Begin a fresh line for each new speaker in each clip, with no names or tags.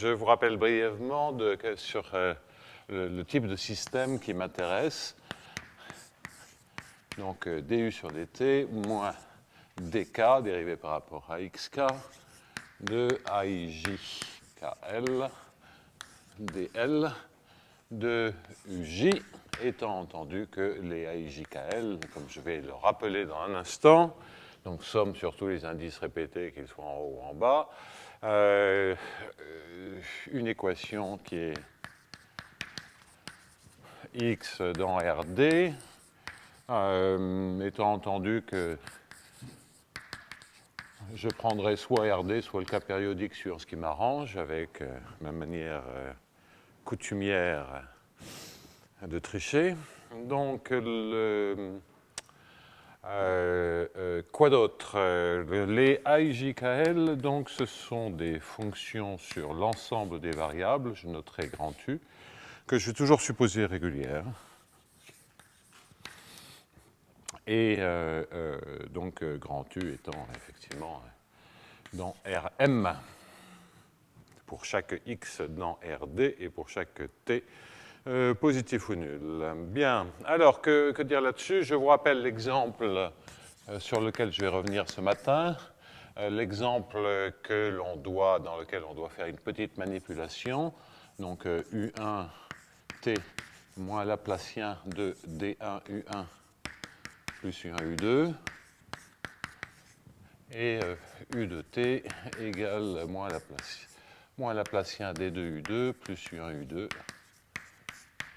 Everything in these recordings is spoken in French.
Je vous rappelle brièvement sur le type de système qui m'intéresse. Donc, du sur dt moins dk dérivé par rapport à xk de aijkl dl de uj, étant entendu que les aijkl, comme je vais le rappeler dans un instant, donc somme sur tous les indices répétés, qu'ils soient en haut ou en bas, une équation qui est x dans Rd, étant entendu que je prendrai soit Rd, soit le cas périodique sur ce qui m'arrange, avec ma manière coutumière de tricher. Donc, quoi d'autre? Les aijkl, donc, ce sont des fonctions sur l'ensemble des variables, je noterai grand U, que je vais toujours supposer régulières. Et donc, grand U étant effectivement dans Rm, pour chaque x dans Rd et pour chaque t positif ou nul. Bien, alors que dire là-dessus? Je vous rappelle l'exemple sur lequel je vais revenir ce matin, l'exemple dans lequel on doit faire une petite manipulation, donc U1 t moins laplacien de D1 U1 plus U1 U2, et U de t égale moins laplacien D2 U2 plus U1 U2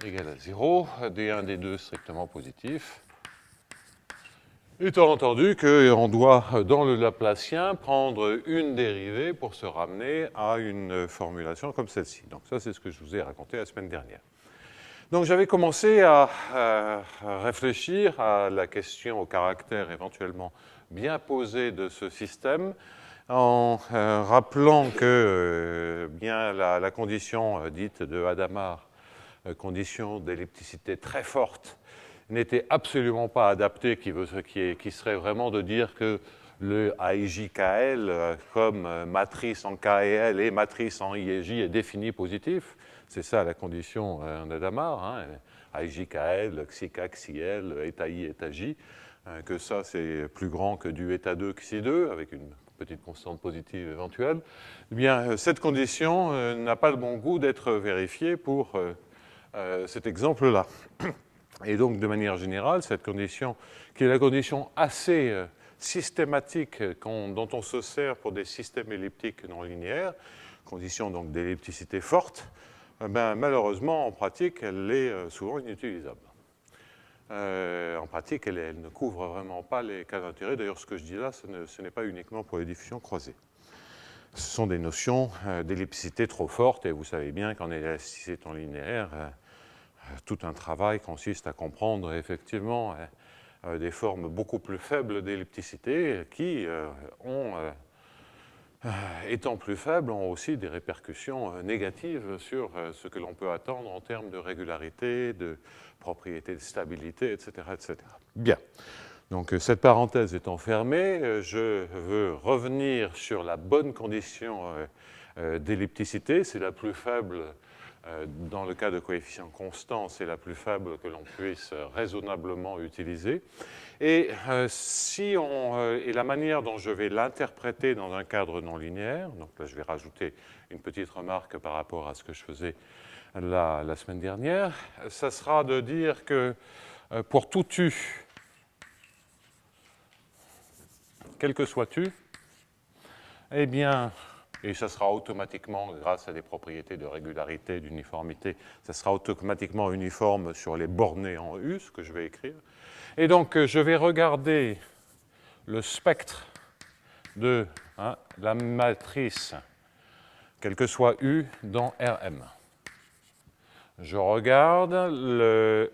égale à 0, D1, D2 strictement positif. Étant entendu qu'on doit, dans le Laplacien, prendre une dérivée pour se ramener à une formulation comme celle-ci. Donc ça, c'est ce que je vous ai raconté la semaine dernière. Donc j'avais commencé à réfléchir à la question au caractère éventuellement bien posé de ce système, en rappelant que bien la condition dite de Hadamard, condition d'ellipticité très forte, n'était absolument pas adaptée, qui serait vraiment de dire que le aijkl comme matrice en K et L et matrice en I et J est défini positif. C'est ça la condition d'Hadamard, hein, aijkl, xik, xiL, eta I, eta J, que ça c'est plus grand que du eta 2 xi 2 avec une petite constante positive éventuelle. Eh bien, cette condition n'a pas le bon goût d'être vérifiée pour cet exemple-là. Et donc, de manière générale, cette condition, qui est la condition assez systématique dont on se sert pour des systèmes elliptiques non linéaires, condition donc d'ellipticité forte, ben, malheureusement, en pratique, elle est souvent inutilisable. En pratique, elle ne couvre vraiment pas les cas d'intérêt. D'ailleurs, ce que je dis là, ce n'est pas uniquement pour les diffusions croisées. Ce sont des notions d'ellipticité trop fortes, et vous savez bien qu'en élasticité non linéaire, tout un travail consiste à comprendre effectivement des formes beaucoup plus faibles d'ellipticité qui, étant plus faibles, ont aussi des répercussions négatives sur ce que l'on peut attendre en termes de régularité, de propriété de stabilité, etc., etc. Bien. Donc, cette parenthèse étant fermée, je veux revenir sur la bonne condition d'ellipticité. C'est la plus faible. Dans le cas de coefficient constant, c'est la plus faible que l'on puisse raisonnablement utiliser. Et, et la manière dont je vais l'interpréter dans un cadre non linéaire, donc là je vais rajouter une petite remarque par rapport à ce que je faisais la semaine dernière, ça sera de dire que pour tout U, quel que soit U, eh bien, et ça sera automatiquement, grâce à des propriétés de régularité, d'uniformité, ça sera automatiquement uniforme sur les bornées en U, ce que je vais écrire. Et donc, je vais regarder le spectre de la matrice, quel que soit U, dans Rm. Je regarde le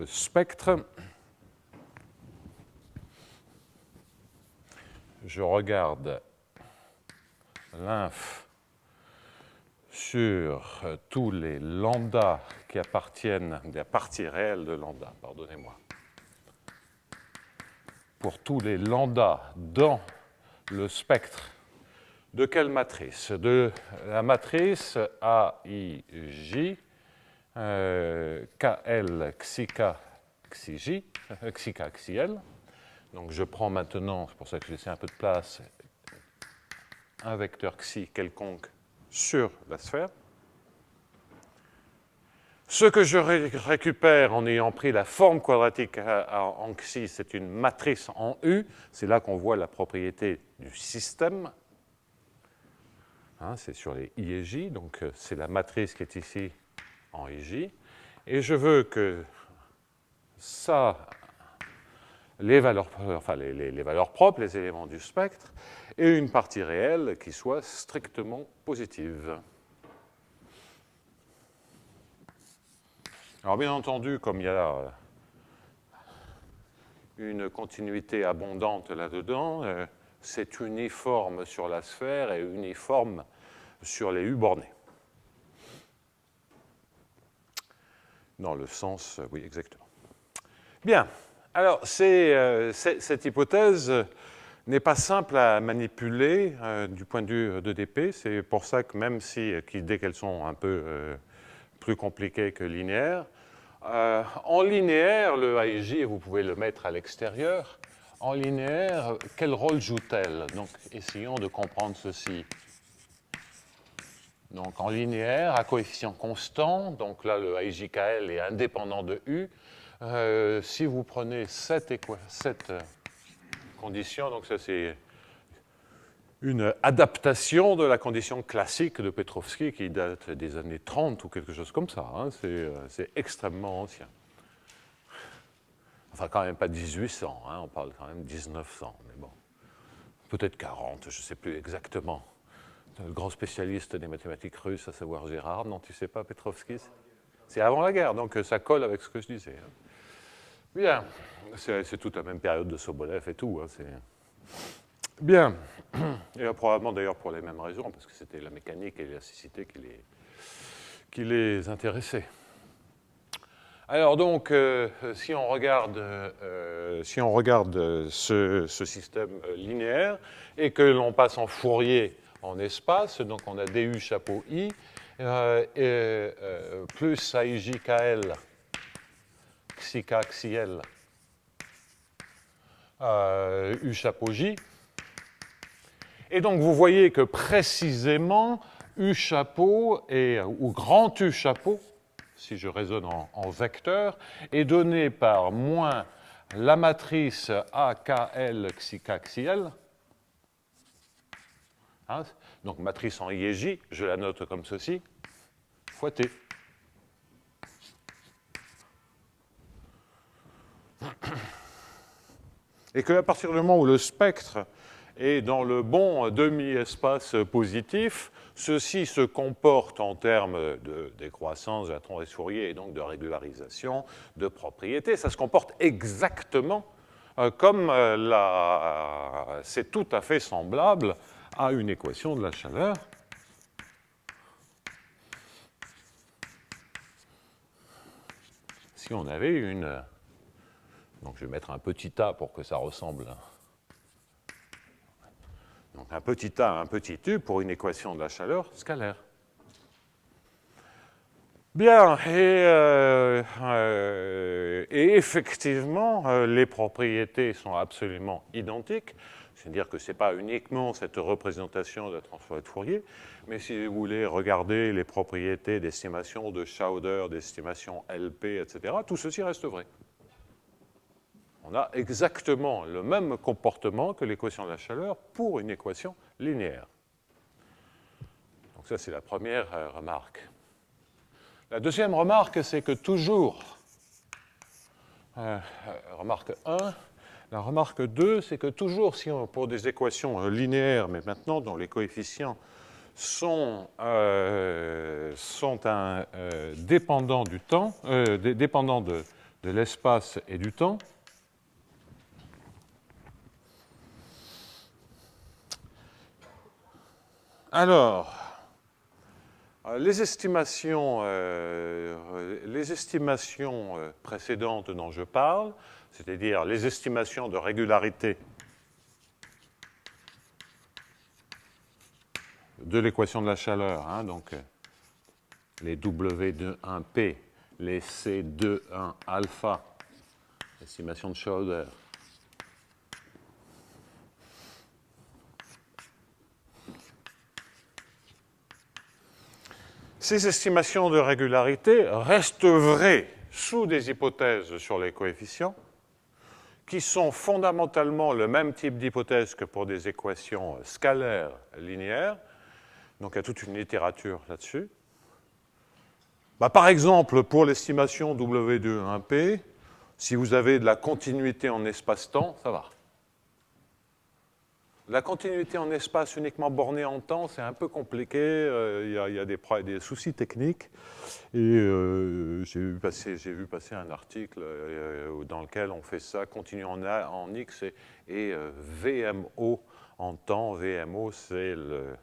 spectre. Je regarde l'inf sur tous les lambdas qui appartiennent des parties réelles de lambda, pardonnez-moi. Pour tous les lambdas dans le spectre De quelle matrice? De la matrice AIJ, KL, XIK, XIJ, XIK, XIL. Donc je prends maintenant, c'est pour ça que je laisse un peu de place, un vecteur xi quelconque sur la sphère. Ce que je récupère en ayant pris la forme quadratique en xi, c'est une matrice en U. C'est là qu'on voit la propriété du système. Hein, c'est sur les I et J, donc c'est la matrice qui est ici en IJ. Et je veux que ça, les valeurs propres, les éléments du spectre, et une partie réelle qui soit strictement positive. Alors bien entendu, comme il y a une continuité abondante là-dedans, c'est uniforme sur la sphère et uniforme sur les U bornés. Dans le sens, oui, exactement. Bien, alors cette hypothèse n'est pas simple à manipuler du point de vue d'EDP. C'est pour ça que même si, dès qu'elles sont un peu plus compliquées que linéaires, en linéaire, le AIJ, vous pouvez le mettre à l'extérieur. En linéaire, quel rôle joue-t-elle? Donc, essayons de comprendre ceci. Donc, en linéaire, à coefficient constant, donc là, le AIJKL est indépendant de U. Si vous prenez cette condition, donc ça, c'est une adaptation de la condition classique de Petrovsky qui date des années 30 ou quelque chose comme ça. Hein. C'est extrêmement ancien. Enfin, quand même pas 1800, hein, on parle quand même 1900, mais bon. Peut-être 40, je ne sais plus exactement. Le grand spécialiste des mathématiques russes, à savoir Gérard, non, tu ne sais pas, Petrovsky? C'est avant la guerre, donc ça colle avec ce que je disais. Hein. Bien, c'est toute la même période de Sobolev et tout. Hein, bien, et probablement d'ailleurs pour les mêmes raisons, parce que c'était la mécanique et l'élasticité qui les intéressaient. Alors donc, si on regarde ce système linéaire et que l'on passe en Fourier en espace, donc on a du chapeau I, plus AIJKL, XIK, XIL, U chapeau J. Et donc vous voyez que précisément U chapeau ou grand U chapeau, si je raisonne en vecteur, est donné par moins la matrice AKL XIK XIL. Hein, donc matrice en I et J, je la note comme ceci, fois T. Et qu'à partir du moment où le spectre est dans le bon demi-espace positif, ceci se comporte en termes de décroissance de la tendresse Fourier et donc de régularisation de propriétés. Ça se comporte exactement comme c'est tout à fait semblable à une équation de la chaleur. Si on avait une... Donc je vais mettre un petit a pour que ça ressemble. Donc un petit a, un petit u pour une équation de la chaleur scalaire. Bien, et effectivement, les propriétés sont absolument identiques. C'est-à-dire que ce n'est pas uniquement cette représentation de la transformée de Fourier, mais si vous voulez regarder les propriétés d'estimation de Schauder, d'estimation LP, etc., tout ceci reste vrai. On a exactement le même comportement que l'équation de la chaleur pour une équation linéaire. Donc ça, c'est la première remarque. La deuxième remarque, c'est que toujours, remarque 1, la remarque 2, c'est que toujours, si on, pour des équations linéaires, mais maintenant dont les coefficients sont dépendants du temps, dépendants de l'espace et du temps, alors, les estimations précédentes dont je parle, c'est-à-dire les estimations de régularité de l'équation de la chaleur, hein, donc les W21P, les C21 alpha, estimation de Schauder, ces estimations de régularité restent vraies sous des hypothèses sur les coefficients qui sont fondamentalement le même type d'hypothèse que pour des équations scalaires linéaires. Donc il y a toute une littérature là-dessus. Par exemple, pour l'estimation W21P, si vous avez de la continuité en espace-temps, ça va. La continuité en espace uniquement bornée en temps, c'est un peu compliqué. Il y a des soucis techniques. Et j'ai vu passer un article dans lequel on fait ça, continu en X et VMO en temps. VMO, c'est le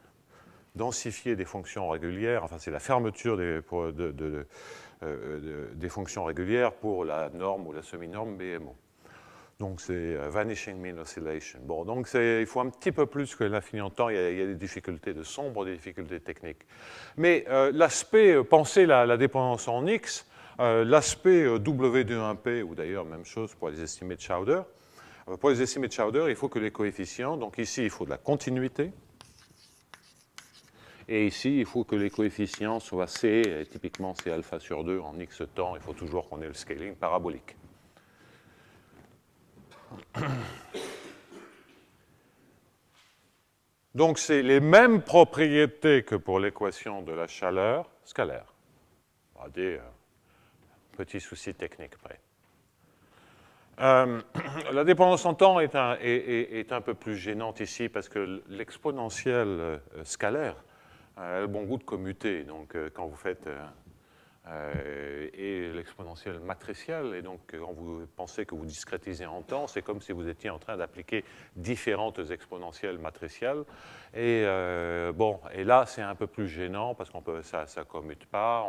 densifier des fonctions régulières, enfin c'est la fermeture des fonctions régulières pour la norme ou la semi-norme BMO. Donc c'est Vanishing Mean Oscillation. Bon, donc il faut un petit peu plus que l'infini en temps, il y a des difficultés de sombre, des difficultés techniques. Mais l'aspect, pensez la dépendance en X, l'aspect W21P, ou d'ailleurs même chose pour les estimés de Schauder. Pour les estimés de Schauder, il faut que les coefficients, donc ici il faut de la continuité, et ici il faut que les coefficients soient C, et typiquement c'est alpha sur 2 en X temps, il faut toujours qu'on ait le scaling parabolique. Donc, c'est les mêmes propriétés que pour l'équation de la chaleur scalaire. À des petits soucis techniques près. La dépendance en temps est un peu plus gênante ici parce que l'exponentielle scalaire a le bon goût de commuter. Donc, quand vous faites et l'exponentielle matricielle, et donc quand vous pensez que vous discrétisez en temps, c'est comme si vous étiez en train d'appliquer différentes exponentielles matricielles. Et et là c'est un peu plus gênant parce qu'on peut, ça commute pas,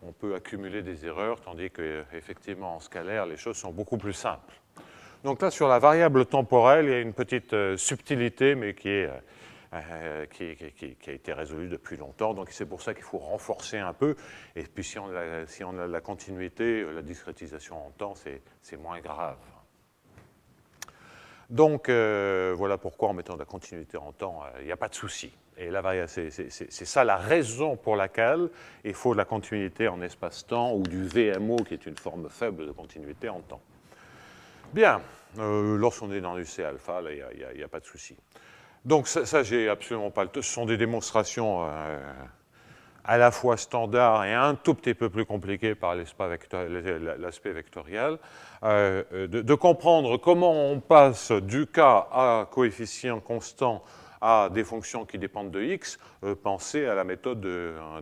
on peut accumuler des erreurs, tandis qu'effectivement en scalaire les choses sont beaucoup plus simples. Donc là sur la variable temporelle, il y a une petite subtilité, mais qui a été résolu depuis longtemps. Donc c'est pour ça qu'il faut renforcer un peu. Et puis si on a la continuité, la discrétisation en temps, c'est moins grave. Donc voilà pourquoi en mettant de la continuité en temps, il n'y a pas de souci. Et là, c'est ça la raison pour laquelle il faut de la continuité en espace-temps ou du VMO, qui est une forme faible de continuité en temps. Bien, lorsqu'on est dans du C-alpha, là, il n'y a pas de souci. Donc ça j'ai absolument pas le temps. Ce sont des démonstrations à la fois standard et un tout petit peu plus compliquées par l'aspect vectoriel. De comprendre comment on passe du cas à coefficient constant à des fonctions qui dépendent de x, pensez à la méthode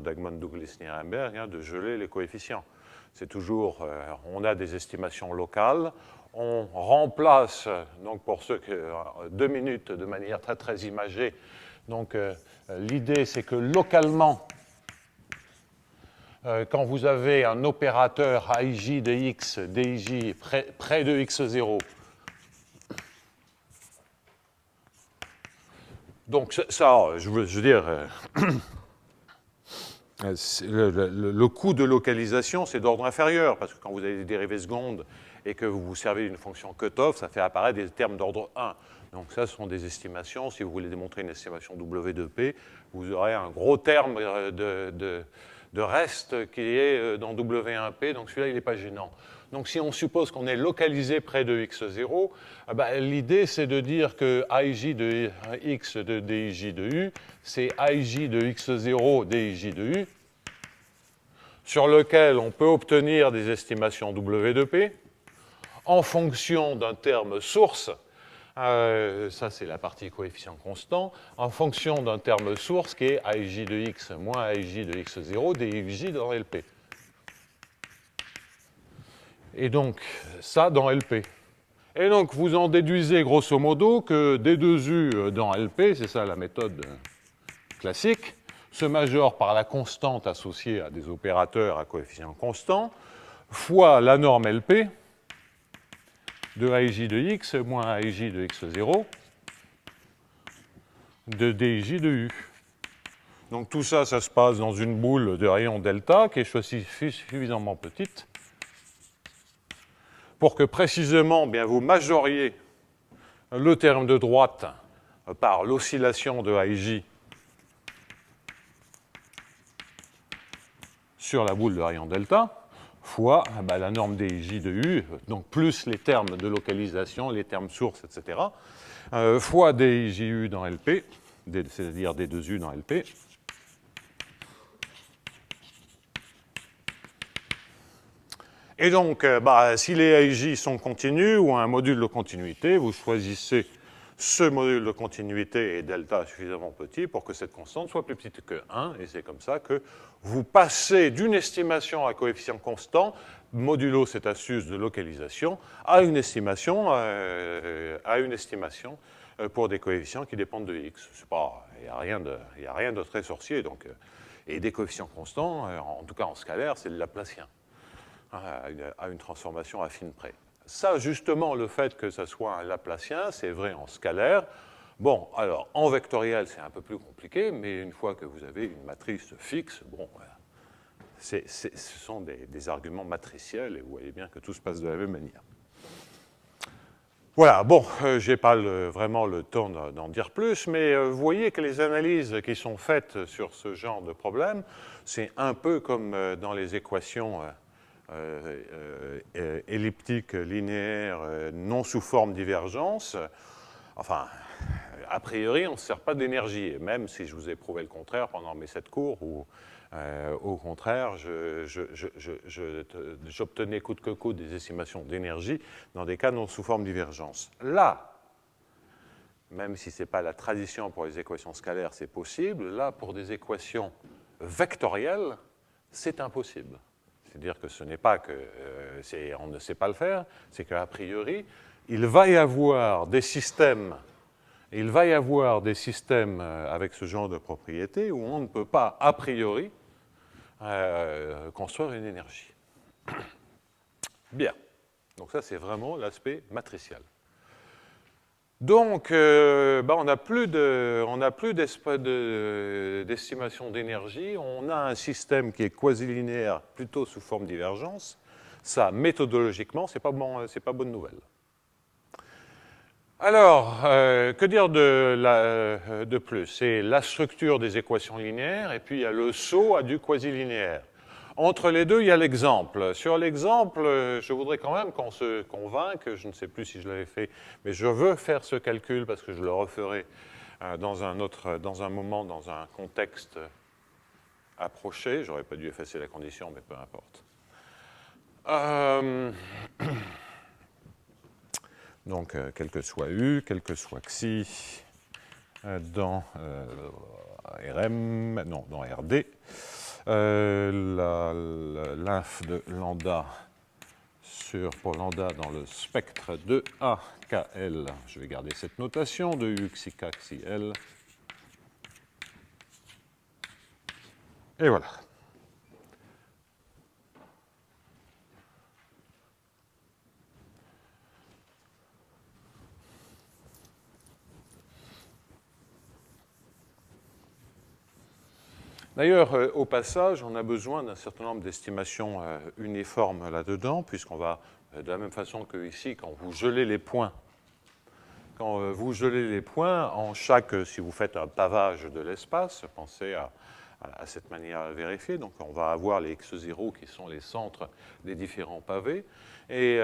d'Agmond-Douglas-Nirenberg, de geler les coefficients. C'est toujours, on a des estimations locales, on remplace, donc pour ceux qui 2 minutes de manière très très imagée, donc l'idée c'est que localement, quand vous avez un opérateur AIJ de x, DIJ près de x0, donc ça, je veux dire, le coût de localisation, c'est d'ordre inférieur, parce que quand vous avez des dérivées secondes et que vous vous servez d'une fonction cutoff, ça fait apparaître des termes d'ordre 1. Donc ça, ce sont des estimations. Si vous voulez démontrer une estimation W2P, vous aurez un gros terme de reste qui est dans W1P, donc celui-là, il n'est pas gênant. Donc si on suppose qu'on est localisé près de x0, l'idée c'est de dire que AIJ de x de DIJ de u, c'est AIJ de x0 DIJ de u, sur lequel on peut obtenir des estimations W2P en fonction d'un terme source, ça c'est la partie coefficient constant, en fonction d'un terme source qui est AIJ de x moins AIJ de x0 DIJ dans LP. Et donc, ça dans LP. Et donc, vous en déduisez grosso modo que D2U dans LP, c'est ça la méthode classique, se majore par la constante associée à des opérateurs à coefficient constant, fois la norme LP de AIJ de x moins AIJ de x0 de DIJ de u. Donc tout ça, ça se passe dans une boule de rayon delta qui est suffisamment petite pour que précisément bien, vous majoriez le terme de droite par l'oscillation de IJ sur la boule de rayon delta, fois la norme dij de U, donc plus les termes de localisation, les termes sources, etc., fois diju dans LP, c'est-à-dire D2U dans LP. Et donc, si les IJ sont continus ou un module de continuité, vous choisissez ce module de continuité et delta suffisamment petit pour que cette constante soit plus petite que 1, et c'est comme ça que vous passez d'une estimation à coefficient constant, modulo cette astuce de localisation, à une estimation pour des coefficients qui dépendent de x. Il n'y a rien de très sorcier, donc, et des coefficients constants, en tout cas en scalaire, c'est le Laplacien, à une transformation affine près. Ça, justement, le fait que ça soit un Laplacien, c'est vrai en scalaire. Bon, alors, en vectoriel, c'est un peu plus compliqué, mais une fois que vous avez une matrice fixe, bon, ce sont des arguments matriciels, et vous voyez bien que tout se passe de la même manière. Voilà, bon, je n'ai pas vraiment le temps d'en dire plus, mais vous voyez que les analyses qui sont faites sur ce genre de problème, c'est un peu comme dans les équations elliptique linéaire non sous forme divergence. Enfin, a priori, on ne se sert pas d'énergie, même si je vous ai prouvé le contraire pendant mes 7 cours, où au contraire, j'obtenais coûte que coûte des estimations d'énergie dans des cas non sous forme divergence. Là, même si ce n'est pas la tradition pour les équations scalaires, c'est possible, là, pour des équations vectorielles, c'est impossible. C'est-à-dire que ce n'est pas que on ne sait pas le faire, c'est qu'a priori, il va y avoir des systèmes avec ce genre de propriétés où on ne peut pas, a priori, construire une énergie. Bien. Donc ça, c'est vraiment l'aspect matriciel. Donc, on n'a plus d'estimation d'énergie, on a un système qui est quasi-linéaire, plutôt sous forme divergence. Ça, méthodologiquement, ce n'est pas bonne nouvelle. Alors, que dire de plus? C'est la structure des équations linéaires, et puis il y a le saut à du quasi-linéaire. Entre les deux, il y a l'exemple. Sur l'exemple, je voudrais quand même qu'on se convainque, je ne sais plus si je l'avais fait, mais je veux faire ce calcul parce que je le referai dans un moment, dans un contexte approché. J'aurais pas dû effacer la condition, mais peu importe. Donc, quel que soit U, quel que soit xi, dans RM, non, dans RD, l'inf de lambda pour lambda dans le spectre de A, KL, je vais garder cette notation, de U, xi, K, xi, L. Et voilà. D'ailleurs, au passage, on a besoin d'un certain nombre d'estimations uniformes là-dedans, puisqu'on va, de la même façon que ici, quand vous gelez les points, si vous faites un pavage de l'espace, pensez à cette manière à vérifier, donc on va avoir les x0 qui sont les centres des différents pavés, et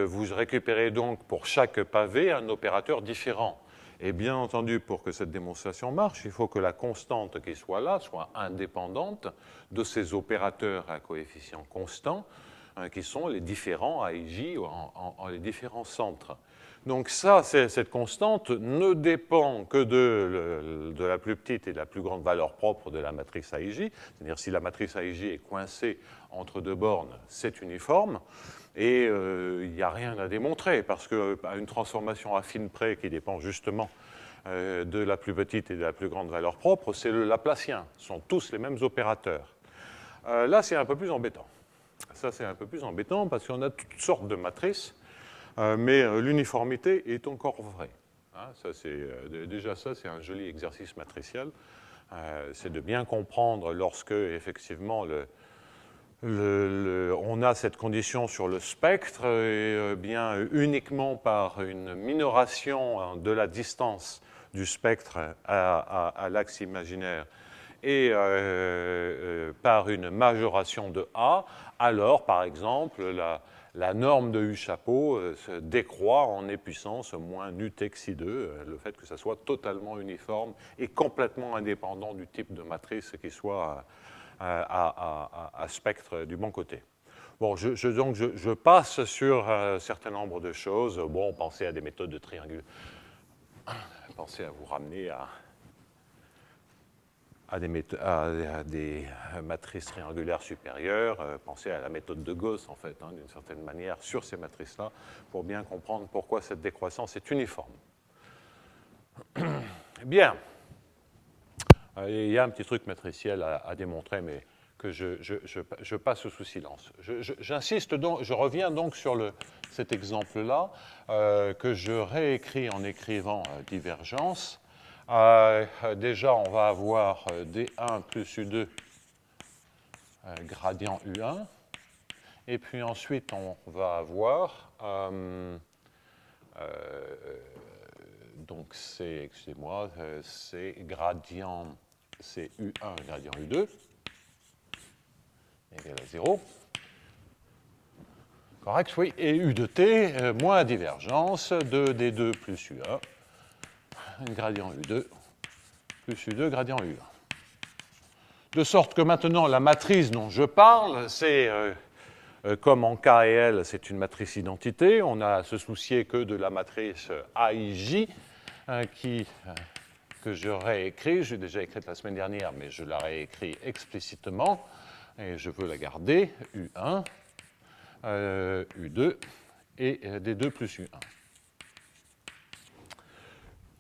vous récupérez donc pour chaque pavé un opérateur différent. Et bien entendu, pour que cette démonstration marche, il faut que la constante qui soit là soit indépendante de ces opérateurs à coefficient constant, qui sont les différents AIJ en les différents centres. Donc ça, cette constante ne dépend que de la plus petite et de la plus grande valeur propre de la matrice AIJ. C'est-à-dire si la matrice AIJ est coincée entre deux bornes, c'est uniforme. Et il n'y a rien à démontrer, parce qu'une transformation affine près qui dépend justement de la plus petite et de la plus grande valeur propre, c'est le Laplacien. Ce sont tous les mêmes opérateurs. Là, c'est un peu plus embêtant. Ça, c'est un peu plus embêtant parce qu'on a toutes sortes de matrices, mais l'uniformité est encore vraie. Hein, déjà, ça, c'est un joli exercice matriciel. c'est de bien comprendre lorsque, effectivement, on a cette condition sur le spectre, et bien uniquement par une minoration de la distance du spectre à l'axe imaginaire et par une majoration de A, alors, par exemple, la norme de U chapeau se décroît en E puissance moins nu xi 2, le fait que ça soit totalement uniforme et complètement indépendant du type de matrice qui soit à spectre du bon côté. Bon, donc je passe sur un certain nombre de choses. Bon, pensez à des méthodes de triangulation. Pensez à vous ramener à des matrices triangulaires supérieures. Pensez à la méthode de Gauss, en fait, d'une certaine manière, sur ces matrices-là, pour bien comprendre pourquoi cette décroissance est uniforme. Bien. Il y a un petit truc matriciel à démontrer, mais que je passe sous silence. J'insiste donc, je reviens donc sur cet exemple-là, que je réécris en écrivant divergence. Déjà, on va avoir D1 plus U2 gradient U1. Et puis ensuite, on va avoir, donc c'est, excusez-moi, c'est gradient, c'est U1 gradient U2, égal à 0. Correct, oui. Et U de T, moins divergence de D2 plus U1, gradient U2, plus U2 gradient U1. De sorte que maintenant, la matrice dont je parle, c'est, comme en K et L, c'est une matrice identité, on n'a à se soucier que de la matrice AIJ, que je réécris. J'ai déjà écrite la semaine dernière, mais je la réécris explicitement, et je veux la garder, U1, U2 et D2 plus U1.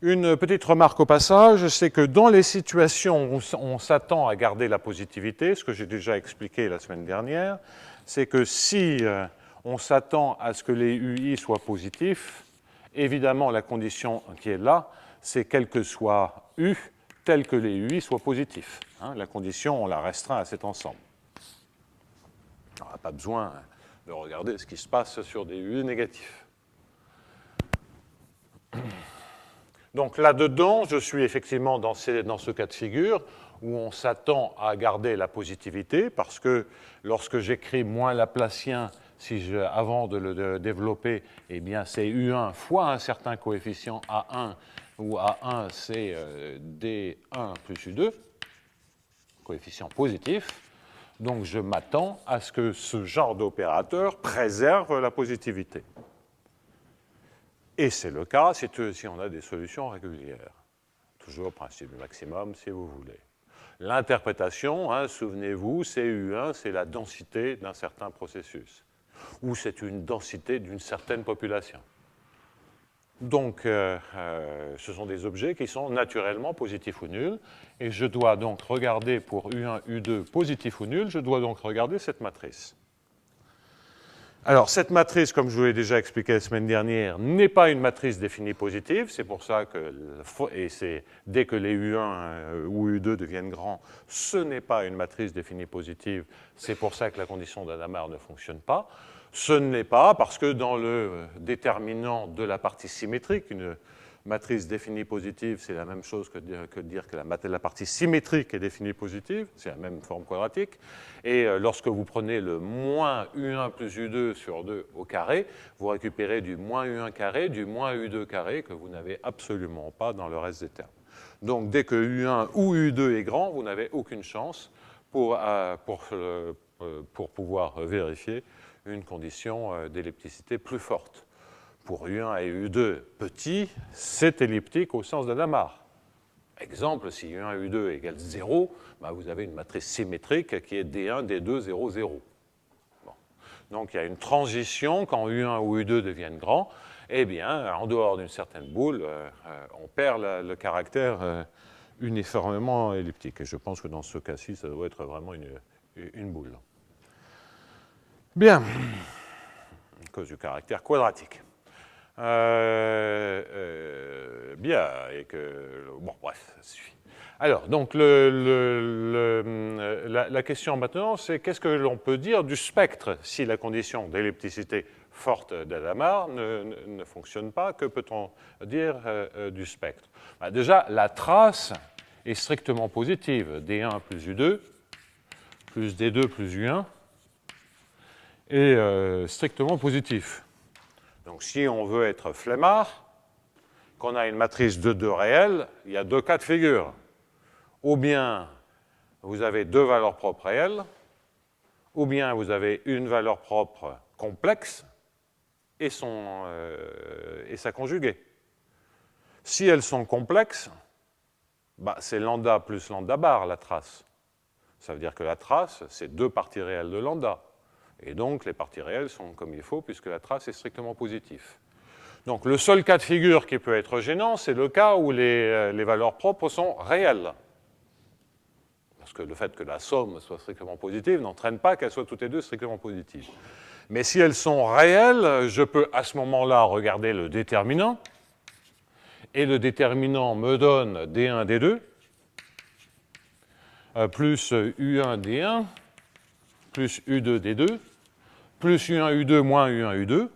Une petite remarque au passage, c'est que dans les situations où on s'attend à garder la positivité, ce que j'ai déjà expliqué la semaine dernière, c'est que si on s'attend à ce que les UI soient positifs, évidemment la condition qui est là, c'est quel que soit U, tel que les UI soient positifs. La condition, on la restreint à cet ensemble. On n'a pas besoin de regarder ce qui se passe sur des UI négatifs. Donc là-dedans, je suis effectivement dans ce cas de figure où on s'attend à garder la positivité parce que lorsque j'écris moins laplacien, avant de le développer, eh bien c'est U1 fois un certain coefficient A1 où A1 c'est D1 plus U2, coefficient positif. Donc je m'attends à ce que ce genre d'opérateur préserve la positivité. Et c'est le cas si on a des solutions régulières. Toujours principe du maximum, si vous voulez. L'interprétation, souvenez-vous, c'est U1, c'est la densité d'un certain processus. Ou c'est une densité d'une certaine population. Donc, ce sont des objets qui sont naturellement positifs ou nuls. Et je dois donc regarder pour U1, U2 positif ou nul, je dois donc regarder cette matrice. Alors, cette matrice, comme je vous l'ai déjà expliqué la semaine dernière, n'est pas une matrice définie positive. C'est pour ça que, dès que les U1 ou U2 deviennent grands, ce n'est pas une matrice définie positive. C'est pour ça que la condition d'Adamard ne fonctionne pas. Ce ne l'est pas parce que dans le déterminant de la partie symétrique, une matrice définie positive, c'est la même chose que de dire que la partie symétrique est définie positive, c'est la même forme quadratique. Et lorsque vous prenez le moins U1 plus U2 sur 2 au carré, vous récupérez du moins U1 carré, du moins U2 carré, que vous n'avez absolument pas dans le reste des termes. Donc dès que U1 ou U2 est grand, vous n'avez aucune chance pour pouvoir vérifier une condition d'ellipticité plus forte. Pour U1 et U2 petits, c'est elliptique au sens d'Adamard. Exemple, si U1 et U2 égale 0, vous avez une matrice symétrique qui est D1, D2, 0, 0. Bon. Donc il y a une transition quand U1 ou U2 deviennent grands. Eh bien, en dehors d'une certaine boule, on perd le caractère uniformément elliptique. Et je pense que dans ce cas-ci, ça doit être vraiment une boule. Bien, à cause du caractère quadratique. Bien, et que... Bon, bref, ça suffit. Alors, donc, la question maintenant, c'est qu'est-ce que l'on peut dire du spectre si la condition d'ellipticité forte d'Adamard ne fonctionne pas? Que peut-on dire du spectre? Ben déjà, la trace est strictement positive. D1 plus U2, plus D2 plus U1 est strictement positif. Donc, si on veut être flemmard, qu'on a une matrice de 2 réelle, il y a deux cas de figure. Ou bien vous avez deux valeurs propres réelles, ou bien vous avez une valeur propre complexe et sa conjuguée. Si elles sont complexes, bah, c'est lambda plus lambda bar la trace. Ça veut dire que la trace, c'est deux parties réelles de lambda. Et donc les parties réelles sont comme il faut puisque la trace est strictement positive. Donc le seul cas de figure qui peut être gênant, c'est le cas où les valeurs propres sont réelles. Parce que le fait que la somme soit strictement positive n'entraîne pas qu'elles soient toutes les deux strictement positives. Mais si elles sont réelles, je peux à ce moment-là regarder le déterminant. Et le déterminant me donne D1, D2, plus U1, D1, plus U2, D2, plus U1, U2, moins U1, U2.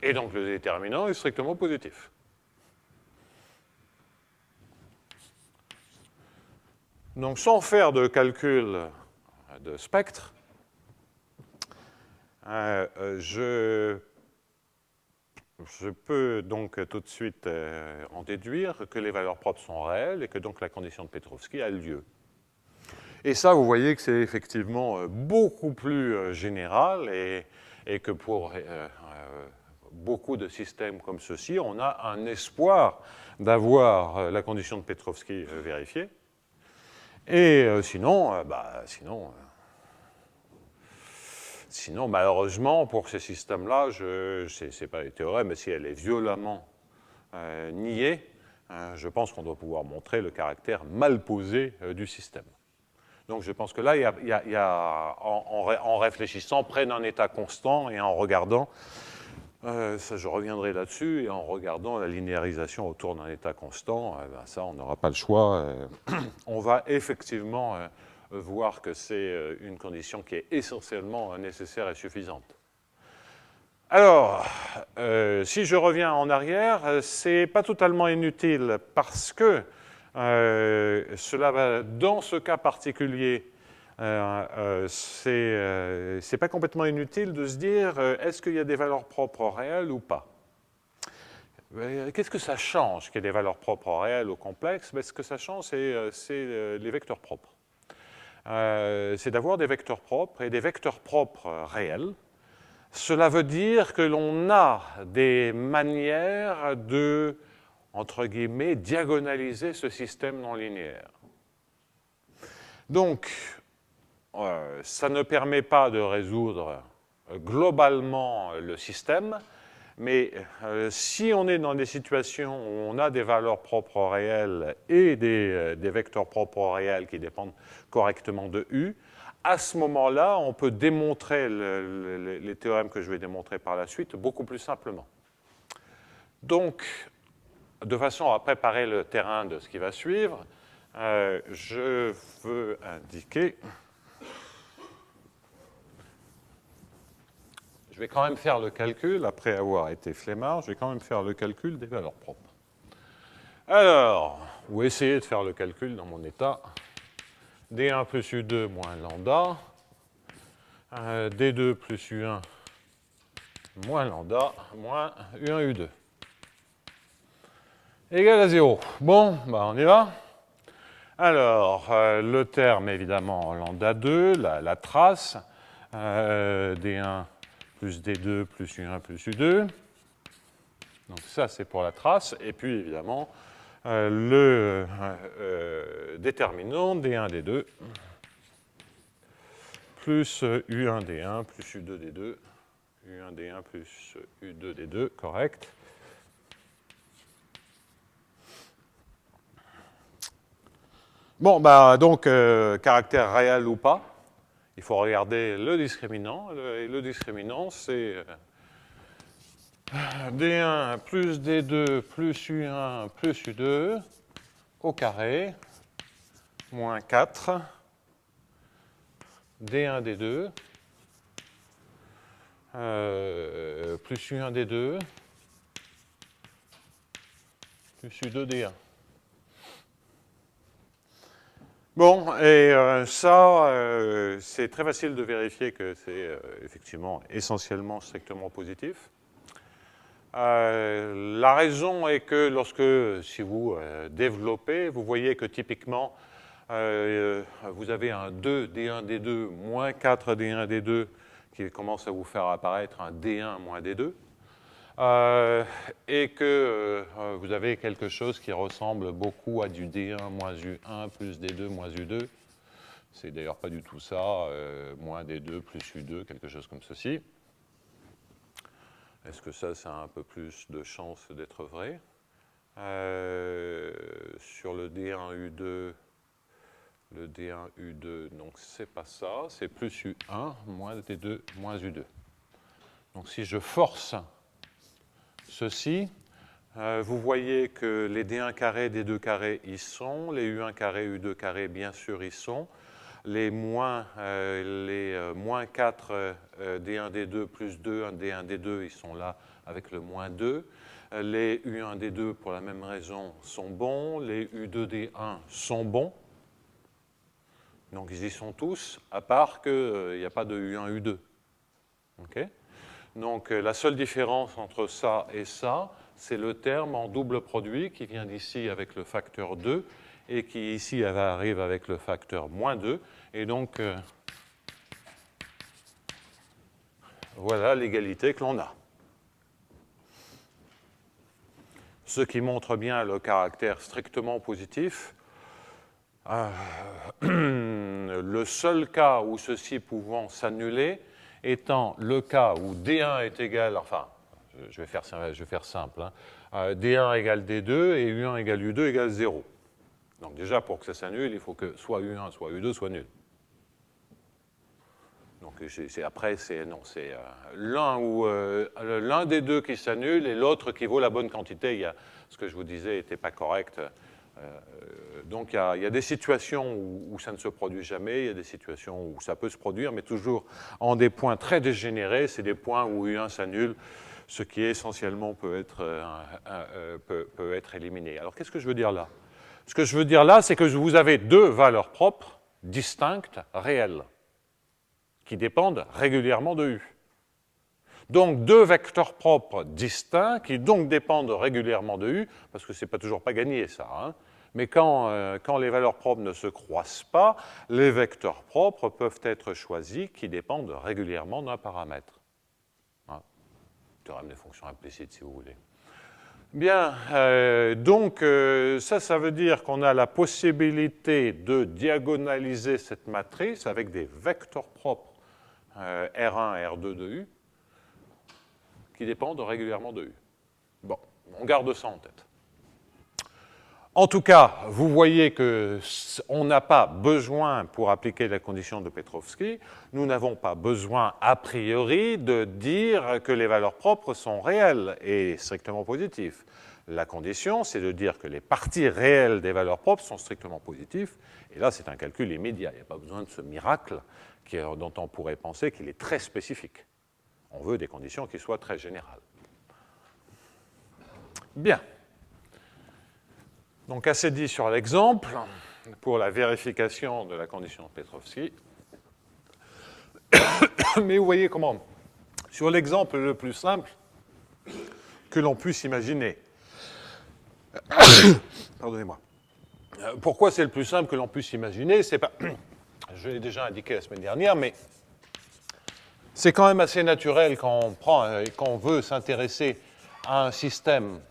Et donc le déterminant est strictement positif. Donc sans faire de calcul de spectre, je peux donc tout de suite en déduire que les valeurs propres sont réelles et que donc la condition de Petrovský a lieu. Et ça, vous voyez que c'est effectivement beaucoup plus général et que pour beaucoup de systèmes comme ceci, on a un espoir d'avoir la condition de Petrovský vérifiée. Et sinon, malheureusement, pour ces systèmes-là, ce n'est pas les théorèmes, mais si elle est violemment niée, je pense qu'on doit pouvoir montrer le caractère mal posé du système. Donc je pense que là, en réfléchissant près d'un état constant et en regardant, ça, je reviendrai là-dessus, et en regardant la linéarisation autour d'un état constant, ben ça, on n'aura pas le choix. On va effectivement voir que c'est une condition qui est essentiellement nécessaire et suffisante. Alors, si je reviens en arrière, c'est pas totalement inutile parce que cela va, dans ce cas particulier, c'est pas complètement inutile de se dire est-ce qu'il y a des valeurs propres réelles ou pas? Qu'est-ce que ça change qu'il y ait des valeurs propres réelles ou complexes? Ce que ça change, c'est les vecteurs propres. C'est d'avoir des vecteurs propres et des vecteurs propres réels. Cela veut dire que l'on a des manières de, entre guillemets, diagonaliser ce système non linéaire. Donc, ça ne permet pas de résoudre globalement le système, mais si on est dans des situations où on a des valeurs propres réelles et des vecteurs propres réels qui dépendent correctement de U, à ce moment-là, on peut démontrer les théorèmes que je vais démontrer par la suite beaucoup plus simplement. Donc, de façon à préparer le terrain de ce qui va suivre, je veux indiquer... Je vais quand même faire le calcul, après avoir été flemmard, je vais quand même faire le calcul des valeurs propres. Alors, ou essayer de faire le calcul dans mon état. D1 plus U2 moins lambda, D2 plus U1 moins lambda, moins U1, U2. Égal à 0. Bon, bah on y va. Alors, le terme, évidemment, lambda 2, la trace, D1 plus D2 plus U1 plus U2. Donc ça, c'est pour la trace. Et puis, évidemment, le déterminant D1, D2 plus U1, D1 plus U2, D2, U1, D1 plus U2, D2, correct. Bon, bah, donc, caractère réel ou pas, il faut regarder le discriminant. Et le discriminant, c'est D1 plus D2 plus U1 plus U2 au carré moins 4 D1, D2 plus U1, D2 plus U2, D1. Bon, et ça, c'est très facile de vérifier que c'est effectivement essentiellement strictement positif. La raison est que lorsque, si vous développez, vous voyez que typiquement, vous avez un 2 D1, D2 moins 4 D1, D2 qui commence à vous faire apparaître un D1 moins D2. Et que vous avez quelque chose qui ressemble beaucoup à du D1 moins U1 plus D2 moins U2. C'est d'ailleurs pas du tout ça, moins D2 plus U2, quelque chose comme ceci. Est-ce que ça a un peu plus de chance d'être vrai? Sur le D1 U2, le D1 U2, donc c'est pas ça, c'est plus U1 moins D2 moins U2. Donc si je force ceci, vous voyez que les D1 carrés, D2 carrés, y sont, les U1 carrés, U2 carrés, bien sûr, y sont, les moins 4 D1, D2 plus 2, D1, D2, ils sont là avec le moins 2. Les U1, D2, pour la même raison, sont bons, les U2, D1 sont bons. Donc ils y sont tous, à part qu'il n'y a pas de U1, U2. Okay? Donc la seule différence entre ça et ça, c'est le terme en double produit qui vient d'ici avec le facteur 2 et qui ici arrive avec le facteur moins 2. Et donc, voilà l'égalité que l'on a. Ce qui montre bien le caractère strictement positif. Le seul cas où ceci pouvant s'annuler étant le cas où D1 est égal, enfin, je vais faire simple, hein, D1 égale D2 et U1 égale U2 égale 0. Donc déjà, pour que ça s'annule, il faut que soit U1, soit U2 soit nul. Donc après, c'est l'un des deux qui s'annule et l'autre qui vaut la bonne quantité. Ce que je vous disais n'était pas correct. Donc il y a des situations où ça ne se produit jamais, il y a des situations où ça peut se produire, mais toujours en des points très dégénérés, c'est des points où U1 s'annule, ce qui essentiellement peut être éliminé. Alors qu'est-ce que je veux dire là? Ce que je veux dire là, c'est que vous avez deux valeurs propres, distinctes, réelles, qui dépendent régulièrement de U. Donc deux vecteurs propres distincts qui donc dépendent régulièrement de U, parce que ce n'est toujours pas gagné ça, hein. Mais quand les valeurs propres ne se croisent pas, les vecteurs propres peuvent être choisis qui dépendent régulièrement d'un paramètre. Hein. Théorème des fonctions implicites, si vous voulez. Bien, donc ça veut dire qu'on a la possibilité de diagonaliser cette matrice avec des vecteurs propres R1 et R2 de U qui dépendent régulièrement de U. Bon, on garde ça en tête. En tout cas, vous voyez qu'on n'a pas besoin, pour appliquer la condition de Petrovsky, nous n'avons pas besoin, a priori, de dire que les valeurs propres sont réelles et strictement positives. La condition, c'est de dire que les parties réelles des valeurs propres sont strictement positives. Et là, c'est un calcul immédiat. Il n'y a pas besoin de ce miracle dont on pourrait penser qu'il est très spécifique. On veut des conditions qui soient très générales. Bien. Donc, assez dit sur l'exemple pour la vérification de la condition de Petrovsky. Mais vous voyez comment, sur l'exemple le plus simple que l'on puisse imaginer, pardonnez-moi, pourquoi c'est le plus simple que l'on puisse imaginer? C'est pas, je l'ai déjà indiqué la semaine dernière, mais c'est quand même assez naturel quand on prend et qu'on veut s'intéresser à un système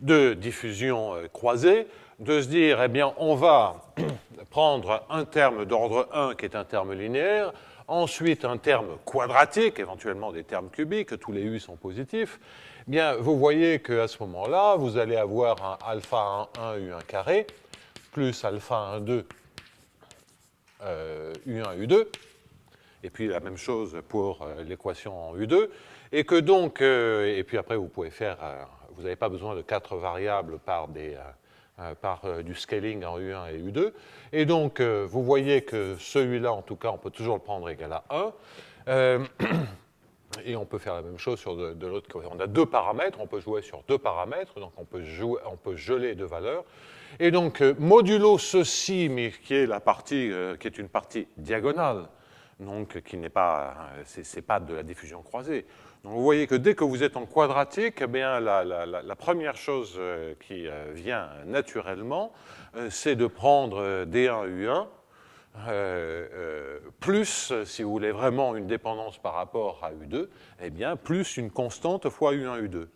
de diffusion croisée, de se dire, eh bien, on va prendre un terme d'ordre 1 qui est un terme linéaire, ensuite un terme quadratique, éventuellement des termes cubiques, tous les U sont positifs. Eh bien, vous voyez qu'à ce moment-là, vous allez avoir un alpha 1, U1 carré, plus alpha 1, 2, U1, U2, et puis la même chose pour l'équation en U2, et que donc, et puis après vous pouvez faire vous n'avez pas besoin de 4 variables par du scaling en U1 et U2. Et donc, vous voyez que celui-là, en tout cas, on peut toujours le prendre égal à 1. Et on peut faire la même chose de l'autre côté. On a 2 paramètres, on peut jouer sur 2 paramètres, donc on peut geler 2 valeurs. Et donc, modulo ceci, mais qui est une partie diagonale, donc qui n'est pas, c'est pas de la diffusion croisée. Donc vous voyez que dès que vous êtes en quadratique, eh bien, la première chose qui vient naturellement, c'est de prendre D1 U1, plus, si vous voulez vraiment une dépendance par rapport à U2, eh bien, plus une constante fois U1, U2.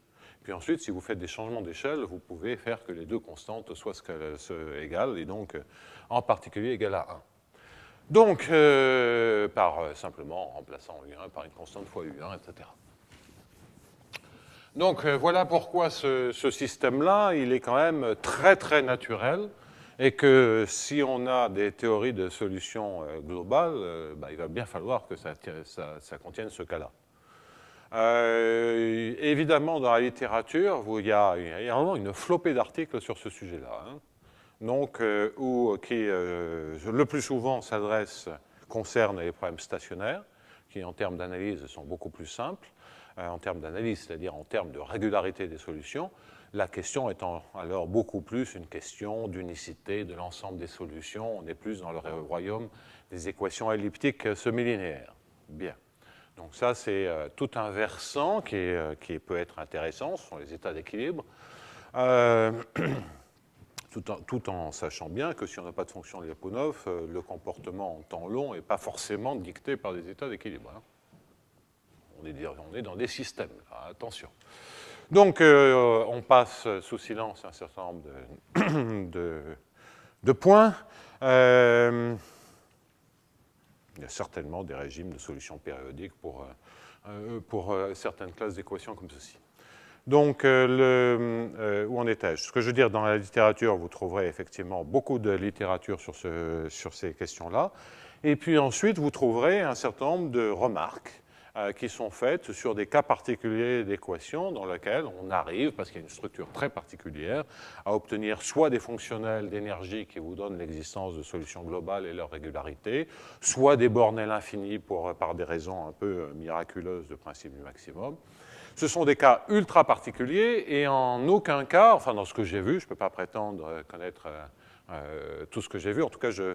Puis ensuite, si vous faites des changements d'échelle, vous pouvez faire que les deux constantes soient égales, et donc en particulier égales à 1. Donc, simplement en remplaçant U1 par une constante fois U1, etc. Donc, voilà pourquoi ce système-là, il est quand même très, très naturel, et que si on a des théories de solutions globales, il va bien falloir que ça contienne ce cas-là. Évidemment, dans la littérature, il y a vraiment une flopée d'articles sur ce sujet-là. Hein. Donc, qui le plus souvent concernent les problèmes stationnaires, qui en termes d'analyse sont beaucoup plus simples, en termes d'analyse, c'est-à-dire en termes de régularité des solutions, la question étant alors beaucoup plus une question d'unicité de l'ensemble des solutions. On est plus dans le royaume des équations elliptiques semi-linéaires. Bien. Donc ça, c'est tout un versant qui peut être intéressant, ce sont les états d'équilibre, tout en sachant bien que si on n'a pas de fonction de Lyapunov, le comportement en temps long n'est pas forcément dicté par des états d'équilibre. Hein. On est dans des systèmes, là, attention. Donc, on passe sous silence un certain nombre de points. Il y a certainement des régimes de solutions périodiques pour certaines classes d'équations comme ceci. Donc, où en étais-je? Ce que je veux dire, dans la littérature, vous trouverez effectivement beaucoup de littérature sur ces questions-là. Et puis ensuite, vous trouverez un certain nombre de remarques qui sont faites sur des cas particuliers d'équations dans lesquels on arrive, parce qu'il y a une structure très particulière, à obtenir soit des fonctionnels d'énergie qui vous donnent l'existence de solutions globales et leur régularité, soit des bornes à l'infini par des raisons un peu miraculeuses de principe du maximum. Ce sont des cas ultra particuliers et en aucun cas, enfin dans ce que j'ai vu, je ne peux pas prétendre connaître tout ce que j'ai vu, en tout cas je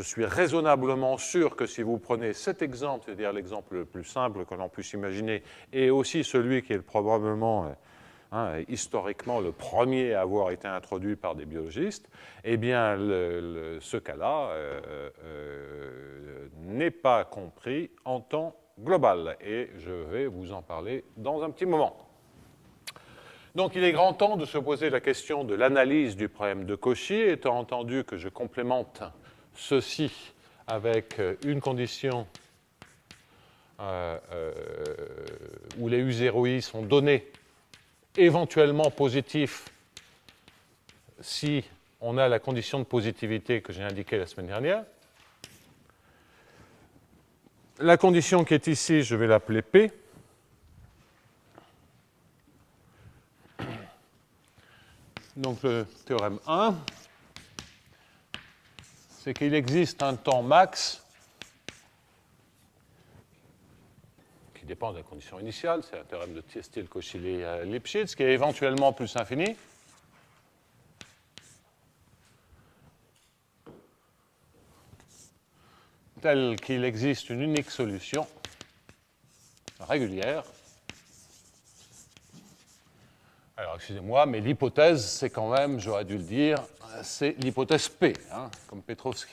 suis raisonnablement sûr que si vous prenez cet exemple, c'est-à-dire l'exemple le plus simple que l'on puisse imaginer, et aussi celui qui est probablement historiquement le premier à avoir été introduit par des biologistes, eh bien ce cas-là n'est pas compris en temps global. Et je vais vous en parler dans un petit moment. Donc il est grand temps de se poser la question de l'analyse du problème de Cauchy, étant entendu que je complémente ceci avec une condition où les U0i sont donnés éventuellement positifs si on a la condition de positivité que j'ai indiquée la semaine dernière. La condition qui est ici, je vais l'appeler P. Donc le théorème 1, c'est qu'il existe un temps max qui dépend de la condition initiale, c'est un théorème de style Cauchy-Lipschitz, qui est éventuellement plus infini. Tel qu'il existe une unique solution régulière. Alors, excusez-moi, mais l'hypothèse, c'est quand même, j'aurais dû le dire, c'est l'hypothèse P, comme Petrovski.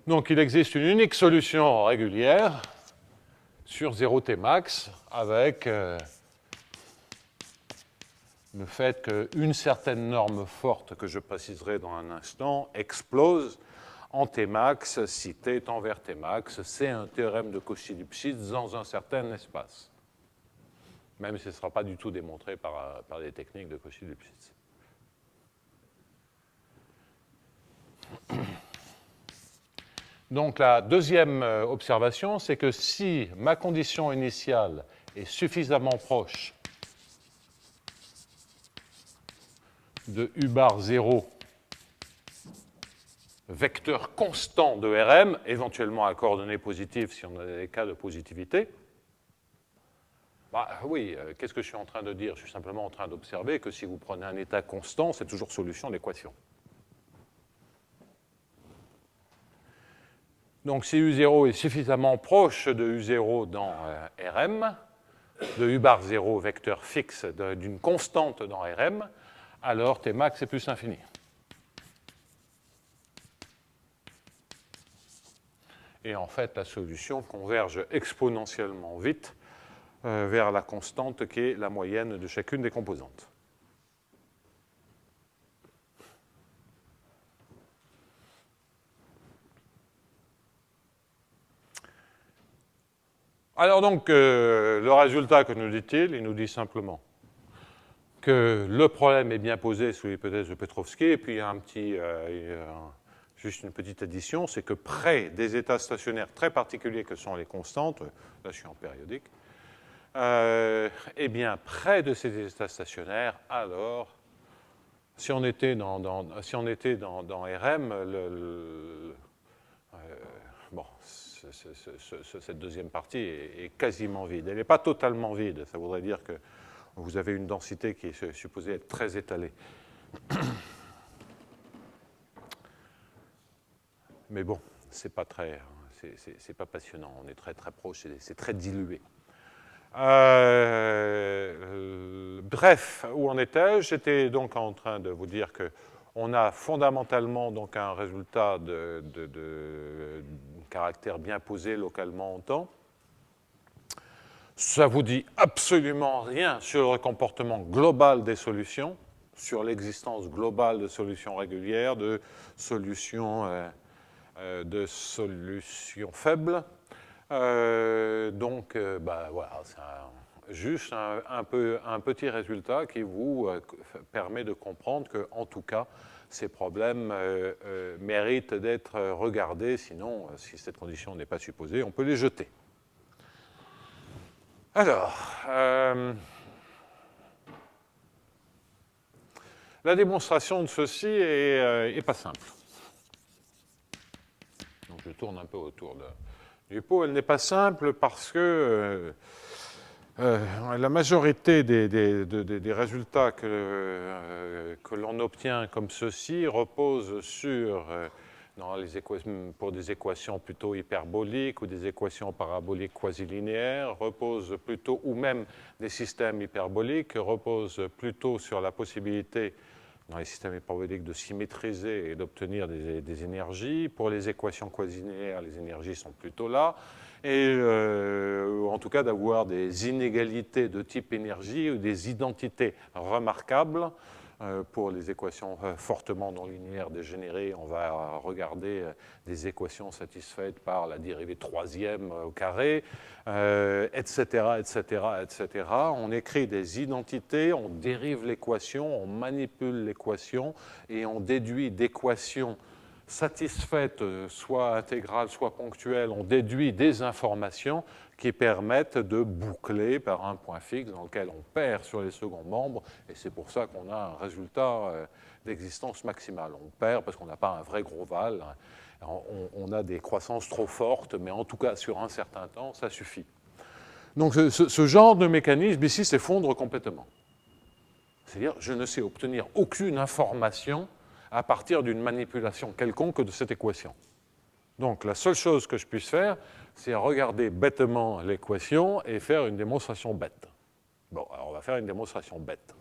Donc, il existe une unique solution régulière sur 0T max avec le fait qu'une certaine norme forte, que je préciserai dans un instant, explose en Tmax si T tend vers Tmax. C'est un théorème de Cauchy-Lipschitz dans un certain espace. Même si ce ne sera pas du tout démontré par des techniques de Cauchy-Lipschitz. Donc la deuxième observation, c'est que si ma condition initiale est suffisamment proche de U bar 0 vecteur constant de Rm, éventuellement à coordonnées positives si on a des cas de positivité. Bah, oui, qu'est-ce que je suis en train de dire? Je suis simplement en train d'observer que si vous prenez un état constant, c'est toujours solution de l'équation. Donc si U0 est suffisamment proche de U0 dans Rm, de U bar 0 vecteur fixe d'une constante dans Rm, alors Tmax est plus infini. Et en fait, la solution converge exponentiellement vite vers la constante qui est la moyenne de chacune des composantes. Alors donc, le résultat que nous dit-il? Il nous dit simplement que le problème est bien posé sous l'hypothèse de Petrovski, et puis il y a juste une petite addition, c'est que près des états stationnaires très particuliers que sont les constantes, là je suis en périodique, eh bien près de ces états stationnaires, alors, si on était dans Rm, bon, cette deuxième partie est quasiment vide. Elle n'est pas totalement vide, ça voudrait dire que vous avez une densité qui est supposée être très étalée. Mais bon, c'est pas passionnant, on est très très proche, c'est très dilué. Bref, où en étais-je? J'étais donc en train de vous dire qu'on a fondamentalement donc un résultat de caractère bien posé localement en temps. Ça vous dit absolument rien sur le comportement global des solutions, sur l'existence globale de solutions régulières, de solutions faibles. Donc, voilà, c'est juste un petit résultat qui vous permet de comprendre que, en tout cas, ces problèmes méritent d'être regardés. Sinon, si cette condition n'est pas supposée, on peut les jeter. Alors, la démonstration de ceci est pas simple. Donc, je tourne un peu autour du pot. Elle n'est pas simple parce que la majorité des résultats que l'on obtient comme ceci reposent sur, pour des équations plutôt hyperboliques ou des équations paraboliques quasi-linéaires, reposent plutôt, ou même des systèmes hyperboliques, reposent plutôt sur la possibilité dans les systèmes hyperboliques de symétriser et d'obtenir des énergies. Pour les équations quasi-linéaires, les énergies sont plutôt là. Et en tout cas d'avoir des inégalités de type énergie ou des identités remarquables. Pour les équations fortement non linéaires dégénérées, on va regarder des équations satisfaites par la dérivée troisième au carré, etc., etc., etc. On écrit des identités, on dérive l'équation, on manipule l'équation et on déduit d'équations satisfaites, soit intégrales, soit ponctuelles, on déduit des informations qui permettent de boucler par un point fixe dans lequel on perd sur les seconds membres, et c'est pour ça qu'on a un résultat d'existence maximale. On perd parce qu'on n'a pas un vrai gros val, on a des croissances trop fortes, mais en tout cas sur un certain temps, ça suffit. Donc ce genre de mécanisme ici s'effondre complètement. C'est-à-dire, je ne sais obtenir aucune information à partir d'une manipulation quelconque de cette équation. Donc la seule chose que je puisse faire, c'est regarder bêtement l'équation et faire une démonstration bête. Bon, alors on va faire une démonstration bête,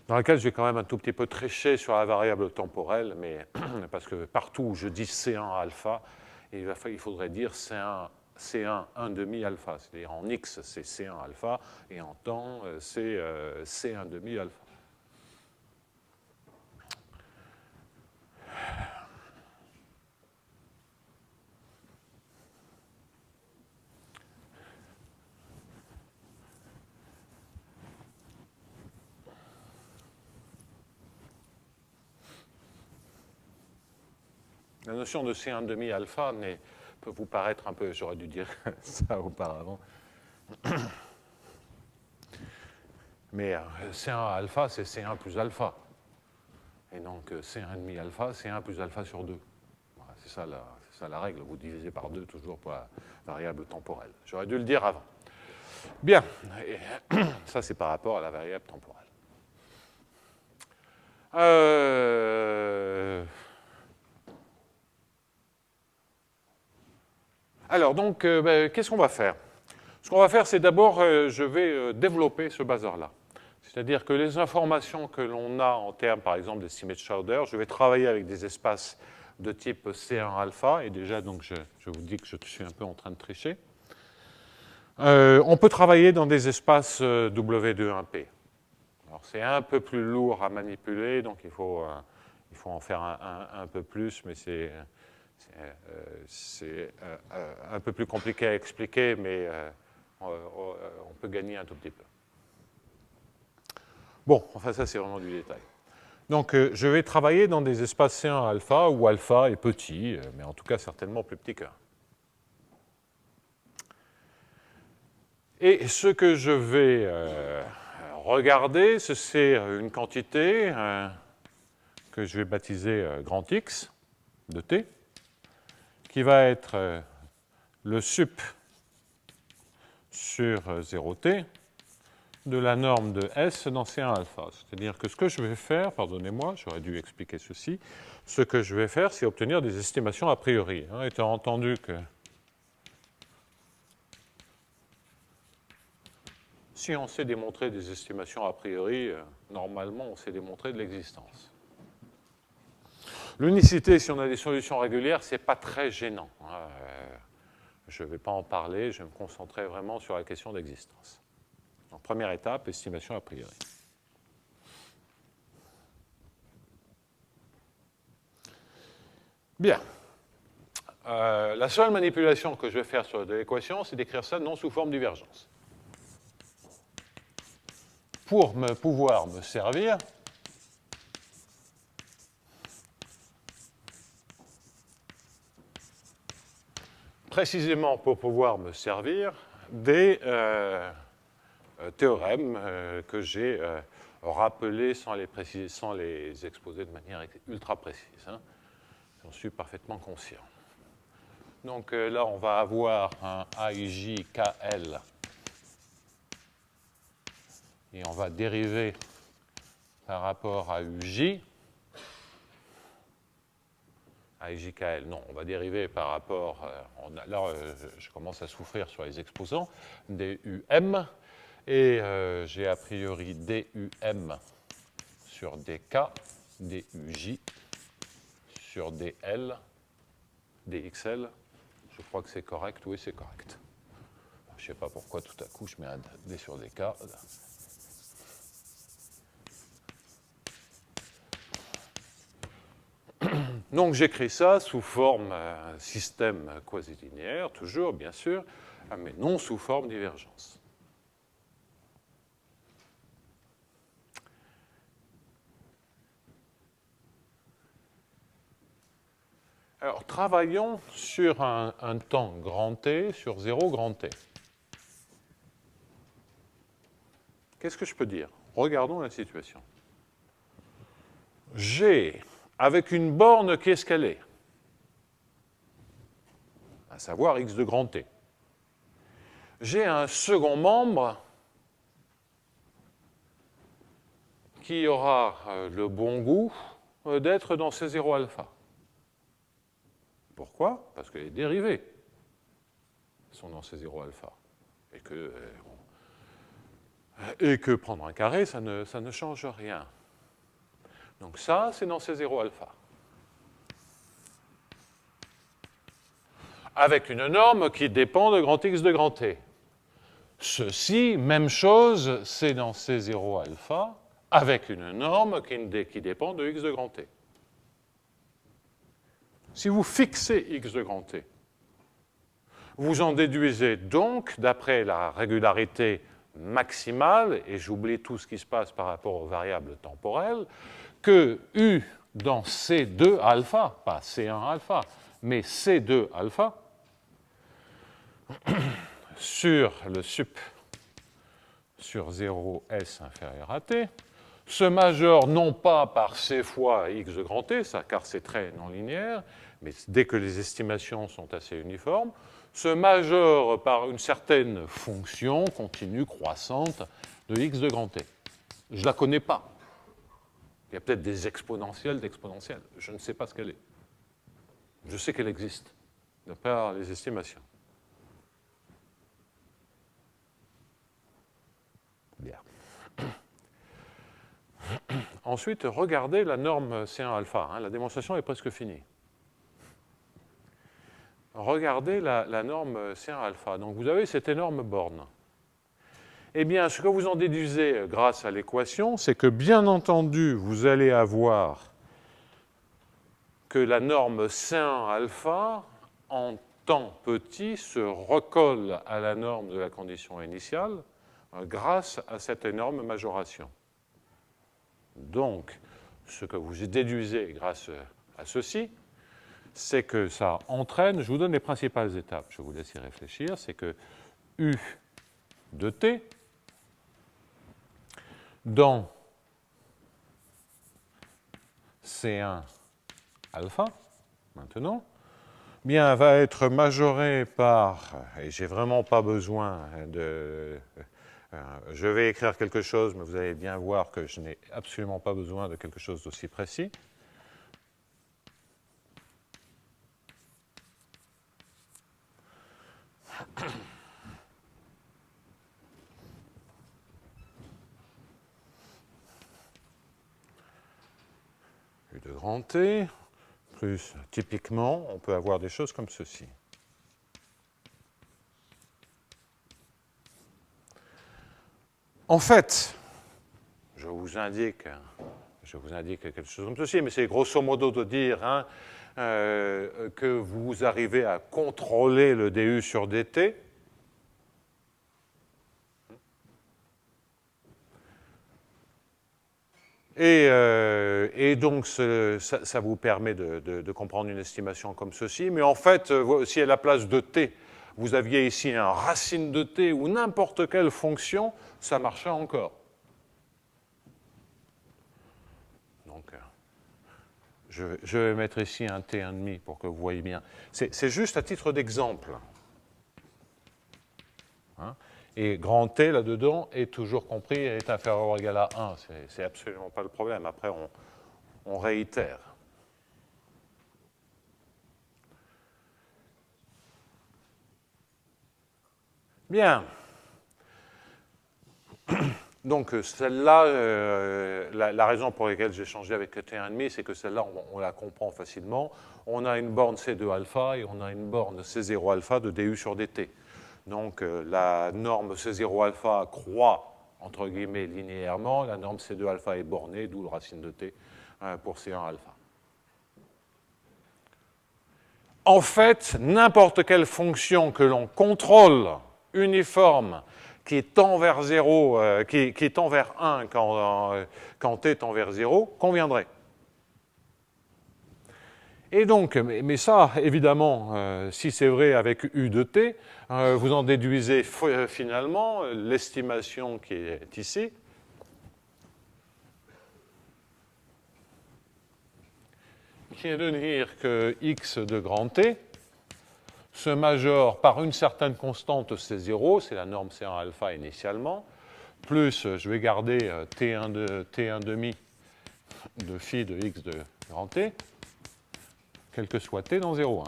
dans laquelle je vais quand même un tout petit peu tricher sur la variable temporelle, mais parce que partout où je dis C1 alpha, il faudrait dire C1 1 demi alpha, c'est-à-dire en x c'est C1 alpha, et en temps c'est C1 demi alpha. La notion de C1 demi alpha peut vous paraître un peu, j'aurais dû dire ça auparavant. Mais C1 alpha, c'est C1 plus alpha. Et donc C1,5 alpha, c'est 1 plus alpha sur 2. Voilà, c'est ça la règle. Vous divisez par 2 toujours pour la variable temporelle. J'aurais dû le dire avant. Bien. Et ça, c'est par rapport à la variable temporelle. Alors, donc, qu'est-ce qu'on va faire? Ce qu'on va faire, c'est d'abord, je vais développer ce buzzer-là. C'est-à-dire que les informations que l'on a en termes, par exemple, d'estimate-Schauder, je vais travailler avec des espaces de type C1 alpha, et déjà, donc, je vous dis que je suis un peu en train de tricher. On peut travailler dans des espaces W21P. Alors, c'est un peu plus lourd à manipuler, donc il faut en faire un peu plus, mais c'est un peu plus compliqué à expliquer, mais on peut gagner un tout petit peu. Bon, enfin ça c'est vraiment du détail. Donc je vais travailler dans des espaces C1 alpha, où alpha est petit, mais en tout cas certainement plus petit que 1. Et ce que je vais regarder, c'est une quantité que je vais baptiser grand X de T, qui va être le sup sur 0T de la norme de S dans C1 alpha. C'est-à-dire que ce que je vais faire, pardonnez-moi, j'aurais dû expliquer ceci, ce que je vais faire, c'est obtenir des estimations a priori, étant entendu que si on sait démontrer des estimations a priori, normalement on sait démontrer de l'existence. L'unicité, si on a des solutions régulières, ce n'est pas très gênant. Je ne vais pas en parler, je vais me concentrer vraiment sur la question d'existence. Donc, première étape, estimation a priori. Bien. La seule manipulation que je vais faire sur de l'équation, c'est d'écrire ça non sous forme divergence. Pour pouvoir me servir précisément pour pouvoir me servir des théorèmes que j'ai rappelés sans les exposer de manière ultra précise. J'en suis parfaitement conscient. Donc là, on va avoir un AIJKL et on va dériver par rapport à UJ. AIJKL, non, on va dériver par rapport, là je commence à souffrir sur les exposants, DUM, et j'ai a priori DUM sur DK, DUJ sur DL, DXL, je crois que c'est correct, oui c'est correct. Je ne sais pas pourquoi tout à coup je mets un D sur DK. Donc j'écris ça sous forme système quasi-linéaire, toujours bien sûr, mais non sous forme divergence. Alors travaillons sur un temps grand T sur 0 grand T. Qu'est-ce que je peux dire? Regardons la situation. J'ai, avec une borne, qu'est-ce qu'elle est? À savoir x de grand T. J'ai un second membre qui aura le bon goût d'être dans C0 alpha. Pourquoi? Parce que les dérivées sont dans C0 alpha. Et que prendre un carré, ça ne change rien. Donc ça, c'est dans C0 alpha. Avec une norme qui dépend de grand X de grand T. Ceci, même chose, c'est dans C0 alpha, avec une norme qui dépend de X de grand T. Si vous fixez X de grand T, vous en déduisez donc, d'après la régularité maximale, et j'oublie tout ce qui se passe par rapport aux variables temporelles, que U dans C2 alpha, pas C1 alpha, mais C2 alpha, sur le sup sur 0S inférieur à T, se majore non pas par c fois x de grand T, ça, car c'est très non linéaire, mais dès que les estimations sont assez uniformes, se majore par une certaine fonction continue croissante de x de grand T. Je ne la connais pas. Il y a peut-être des exponentielles d'exponentielles. Je ne sais pas ce qu'elle est. Je sais qu'elle existe, d'après les estimations. Bien. Ensuite, regardez la norme C1 alpha. Hein, la démonstration est presque finie. Regardez la norme C1 alpha. Donc vous avez cette énorme borne. Eh bien, ce que vous en déduisez grâce à l'équation, c'est que, bien entendu, vous allez avoir que la norme C1 alpha, en temps petit, se recolle à la norme de la condition initiale grâce à cette énorme majoration. Donc, ce que vous déduisez grâce à ceci, c'est que ça entraîne, je vous donne les principales étapes, je vous laisse y réfléchir, c'est que U de t dans C1 alpha, maintenant, bien, va être majoré par, et j'ai vraiment pas besoin de... je vais écrire quelque chose, mais vous allez bien voir que je n'ai absolument pas besoin de quelque chose d'aussi précis. U de grand T, plus typiquement, on peut avoir des choses comme ceci. En fait, je vous indique quelque chose comme ceci, mais c'est grosso modo de dire hein, que vous arrivez à contrôler le du sur dt. Et donc, ça vous permet de comprendre une estimation comme ceci. Mais en fait, si à la place de t, vous aviez ici un racine de t ou n'importe quelle fonction, ça marcherait encore. Donc, je vais mettre ici un t1,5 pour que vous voyez bien. C'est juste à titre d'exemple. Hein? Et grand T, là-dedans, est toujours compris, est inférieur ou égal à 1. C'est absolument pas le problème. Après, on réitère. Bien. Donc, celle-là, la raison pour laquelle j'ai changé avec T1,5, c'est que celle-là, on la comprend facilement. On a une borne C2 alpha et on a une borne C0 alpha de du sur dt. Donc, la norme C0 alpha croît, entre guillemets, linéairement. La norme C2 alpha est bornée, d'où le racine de t pour C1 alpha. En fait, n'importe quelle fonction que l'on contrôle uniforme qui tend vers 0, qui tend vers 1 quand t tend vers 0, conviendrait. Et donc, mais ça, évidemment, si c'est vrai avec U de t, vous en déduisez finalement l'estimation qui est ici, qui est de dire que x de grand T se majore par une certaine constante C0, c'est la norme C1 alpha initialement, plus je vais garder T1 demi de phi de x de grand T, quel que soit T dans 0,1.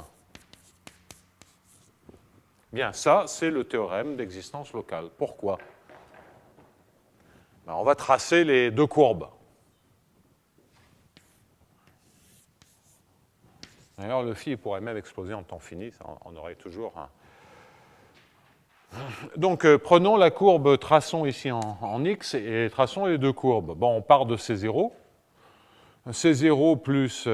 Bien, ça, c'est le théorème d'existence locale. Pourquoi? Ben, on va tracer les deux courbes. D'ailleurs, le phi pourrait même exploser en temps fini, ça, on aurait toujours un... Donc, prenons la courbe, traçons ici en x et traçons les deux courbes. Bon, on part de C0. C0 plus...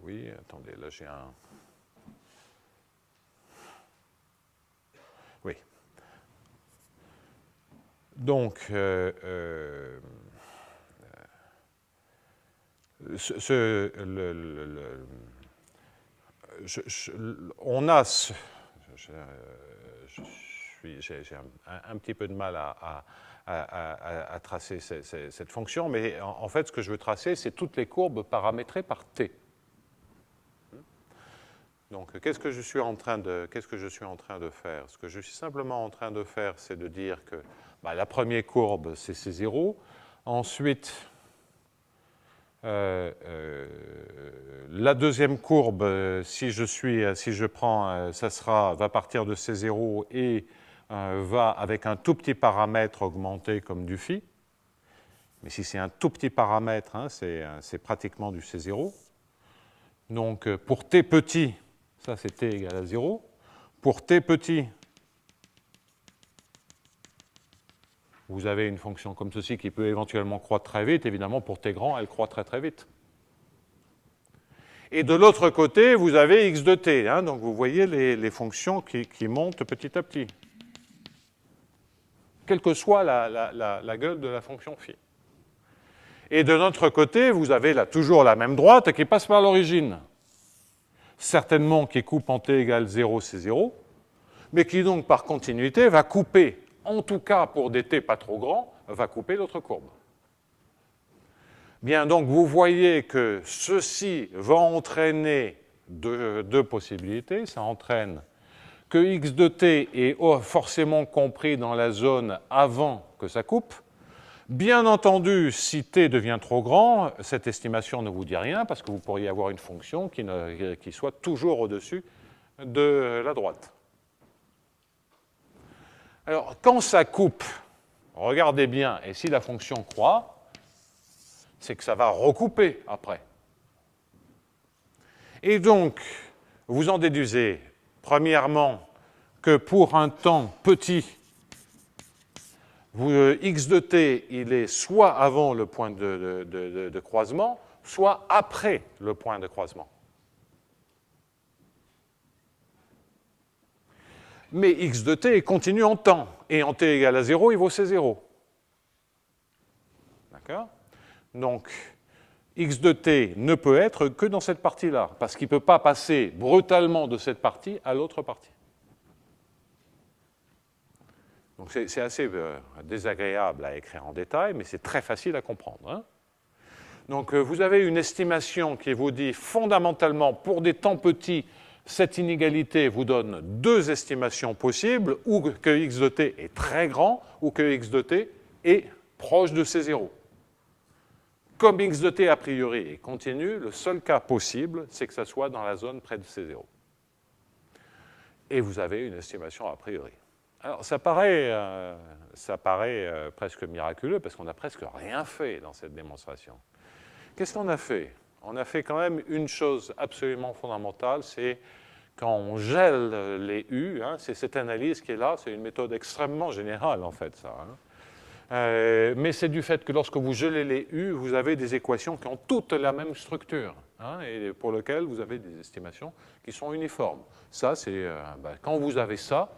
oui, attendez, là j'ai un... Oui. Donc, on a... J'ai un petit peu de mal à tracer cette fonction, mais en fait, ce que je veux tracer, c'est toutes les courbes paramétrées par t. Donc, qu'est-ce que je suis en train de faire? Ce que je suis simplement en train de faire, c'est de dire que la première courbe, c'est C0. Ensuite, la deuxième courbe, si je prends, va partir de C0 et va avec un tout petit paramètre augmenté comme du phi. Mais si c'est un tout petit paramètre, hein, c'est pratiquement du C0. Donc, pour t petit, ça c'est t égale à 0. Pour t petit, vous avez une fonction comme ceci qui peut éventuellement croître très vite. Évidemment, pour t grand, elle croît très très vite. Et de l'autre côté, vous avez x de t. Hein, donc vous voyez les fonctions qui montent petit à petit. Quelle que soit la gueule de la fonction phi. Et de notre côté, vous avez toujours la même droite qui passe par l'origine. Certainement qui coupe en t égale 0, c'est 0, mais qui donc par continuité va couper, en tout cas pour des t pas trop grands, va couper l'autre courbe. Bien, donc vous voyez que ceci va entraîner deux possibilités. Ça entraîne que x de t est forcément compris dans la zone avant que ça coupe. Bien entendu, si t devient trop grand, cette estimation ne vous dit rien parce que vous pourriez avoir une fonction qui soit toujours au-dessus de la droite. Alors, quand ça coupe, regardez bien, et si la fonction croît, c'est que ça va recouper après. Et donc, vous en déduisez, premièrement, que pour un temps petit, x de t, il est soit avant le point de croisement, soit après le point de croisement. Mais x de t est continu en temps, et en t égale à 0, il vaut C0. D'accord? Donc, x de t ne peut être que dans cette partie-là, parce qu'il ne peut pas passer brutalement de cette partie à l'autre partie. Donc c'est assez désagréable à écrire en détail, mais c'est très facile à comprendre. Hein. Donc vous avez une estimation qui vous dit fondamentalement, pour des temps petits, cette inégalité vous donne deux estimations possibles, ou que x de t est très grand, ou que x de t est proche de C0. Comme x de t a priori est continu, le seul cas possible, c'est que ça soit dans la zone près de C0. Et vous avez une estimation a priori. Alors, ça paraît presque miraculeux parce qu'on n'a presque rien fait dans cette démonstration. Qu'est-ce qu'on a fait? On a fait quand même une chose absolument fondamentale, c'est quand on gèle les U, hein, c'est cette analyse qui est là, c'est une méthode extrêmement générale en fait, ça. Hein. Mais c'est du fait que lorsque vous gelez les U, vous avez des équations qui ont toutes la même structure, hein, et pour lesquelles vous avez des estimations qui sont uniformes. Ça, c'est quand vous avez ça,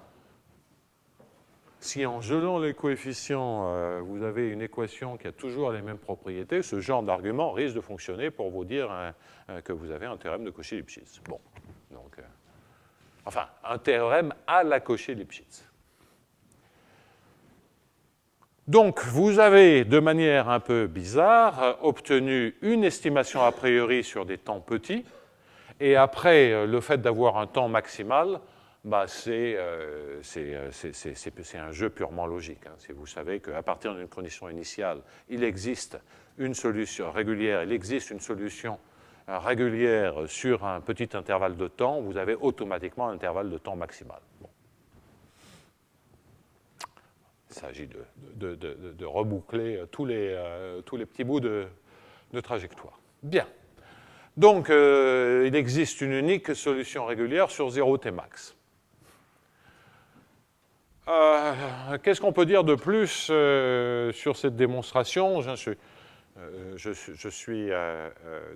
si en gelant les coefficients, vous avez une équation qui a toujours les mêmes propriétés, ce genre d'argument risque de fonctionner pour vous dire que vous avez un théorème de Cauchy-Lipschitz. Bon, donc, enfin, un théorème à la Cauchy-Lipschitz. Donc, vous avez, de manière un peu bizarre, obtenu une estimation a priori sur des temps petits, et après, le fait d'avoir un temps maximal, c'est un jeu purement logique. Hein. Si vous savez qu'à partir d'une condition initiale, il existe une solution régulière, il existe une solution régulière sur un petit intervalle de temps, vous avez automatiquement un intervalle de temps maximal. Bon. Il s'agit de reboucler tous les petits bouts de trajectoire. Bien. Donc, il existe une unique solution régulière sur 0t max. Qu'est-ce qu'on peut dire de plus sur cette démonstration?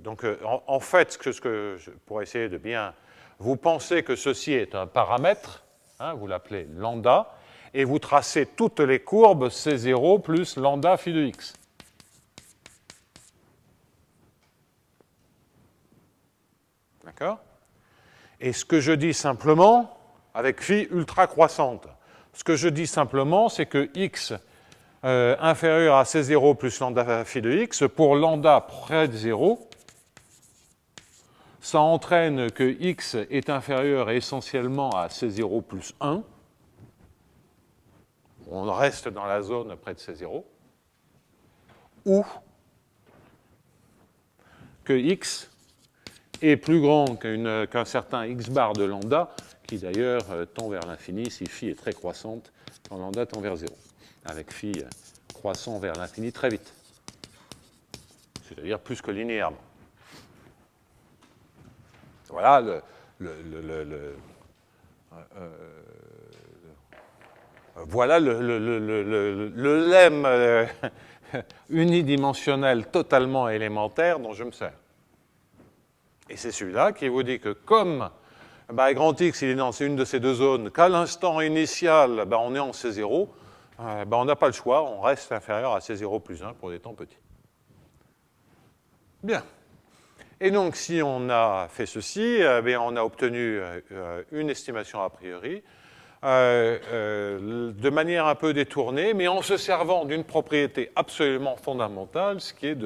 Donc, en fait, pour essayer de bien, vous pensez que ceci est un paramètre, hein, vous l'appelez lambda, et vous tracez toutes les courbes C0 plus lambda phi de x. D'accord? Et ce que je dis simplement, avec phi ultra croissante, ce que je dis simplement, c'est que x inférieur à C0 plus lambda phi de x, pour lambda près de 0, ça entraîne que x est inférieur essentiellement à C0 plus 1. On reste dans la zone près de C0. Ou que x est plus grand qu'un certain x bar de lambda, qui d'ailleurs tend vers l'infini si phi est très croissante quand lambda tend vers 0, avec phi croissant vers l'infini très vite, c'est-à-dire plus que linéairement. Voilà voilà le lemme unidimensionnel totalement élémentaire dont je me sers. Et c'est celui-là qui vous dit que comme grand X il est dans une de ces deux zones, qu'à l'instant initial, on est en C0, on n'a pas le choix, on reste inférieur à C0 plus 1 pour des temps petits. Bien. Et donc, si on a fait ceci, on a obtenu une estimation a priori de manière un peu détournée, mais en se servant d'une propriété absolument fondamentale, ce qui est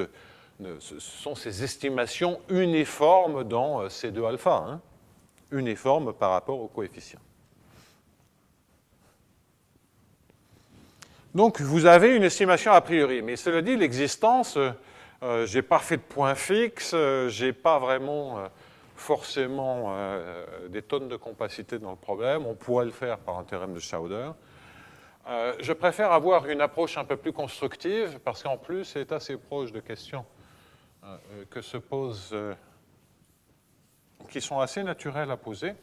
ce sont ces estimations uniformes dans C2 alpha, hein, uniformes par rapport au coefficient. Donc, vous avez une estimation a priori, mais cela dit, l'existence, je n'ai pas fait de point fixe, je n'ai pas vraiment forcément des tonnes de compacité dans le problème, on pourrait le faire par un théorème de Schauder. Je préfère avoir une approche un peu plus constructive, parce qu'en plus, c'est assez proche de questions que se posent, qui sont assez naturelles à poser.